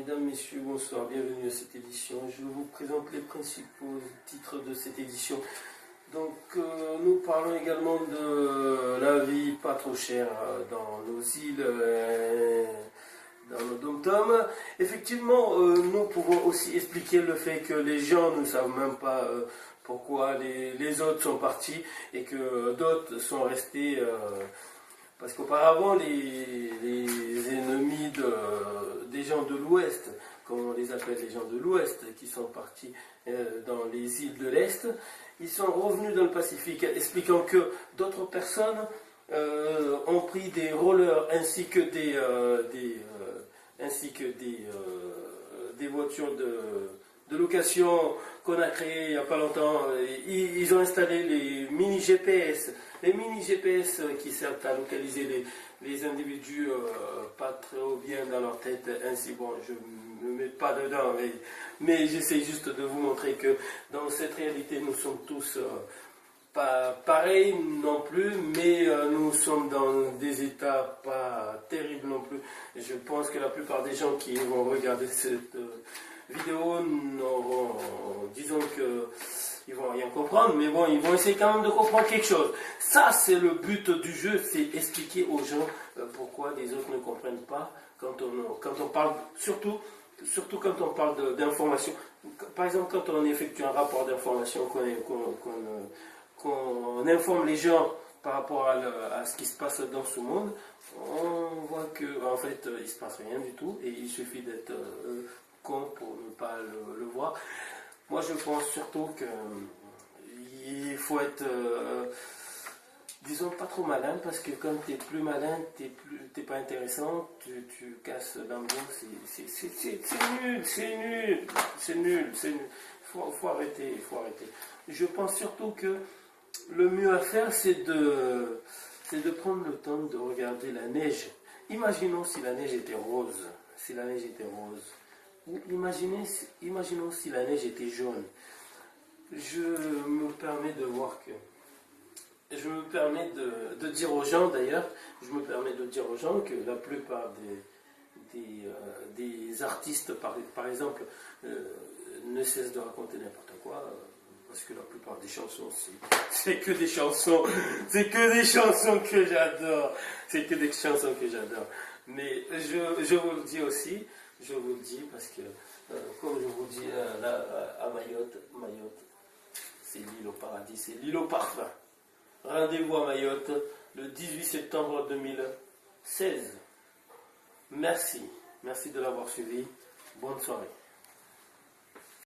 Mesdames, Messieurs, bonsoir, bienvenue à cette édition. Je vous présente les principaux titres de cette édition. Donc, nous parlons également de la vie pas trop chère dans nos îles, dans nos dom-toms. Effectivement, nous pouvons aussi expliquer le fait que les gens ne savent même pas pourquoi les autres sont partis et que d'autres sont restés. Parce qu'auparavant, les ennemis des gens de l'Ouest, comme on les appelle les gens de l'Ouest, qui sont partis dans les îles de l'Est, ils sont revenus dans le Pacifique, expliquant que d'autres personnes ont pris des rollers ainsi que des voitures de location qu'on a créées il n'y a pas longtemps. Ils ont installé les mini GPS. Les mini GPS qui servent à localiser les individus pas trop bien dans leur tête. Ainsi, bon, je ne me mets pas dedans, mais j'essaie juste de vous montrer que dans cette réalité, nous sommes tous pas pareils non plus, mais nous sommes dans des états pas terribles non plus. Et je pense que la plupart des gens qui vont regarder cette vidéo n'auront, disons que ils vont rien comprendre, mais bon, ils vont essayer quand même de comprendre quelque chose. Ça, c'est le but du jeu, c'est expliquer aux gens pourquoi les autres ne comprennent pas quand on parle, surtout quand on parle d'information. Par exemple, quand on effectue un rapport d'information, qu'on informe les gens par rapport à ce qui se passe dans ce monde, on voit qu'en fait, il ne se passe rien du tout, et il suffit d'être con pour ne pas le voir. Moi, je pense surtout qu'il faut être, disons, pas trop malin, parce que quand tu es plus malin, t'es pas intéressant, tu casses l'ambiance, c'est nul. Faut arrêter. Je pense surtout que le mieux à faire, c'est de prendre le temps de regarder la neige. Imaginons si la neige était rose. Ou imaginons si la neige était jaune. Je me permets de dire aux gens d'ailleurs, que la plupart des artistes, par exemple, ne cessent de raconter n'importe quoi, parce que la plupart des chansons, c'est que des chansons que j'adore. Mais je vous le dis aussi, parce que, comme je vous dis là, à Mayotte, c'est l'île au paradis, c'est l'île au parfum. Rendez-vous à Mayotte le 18 septembre 2016. Merci de l'avoir suivi. Bonne soirée.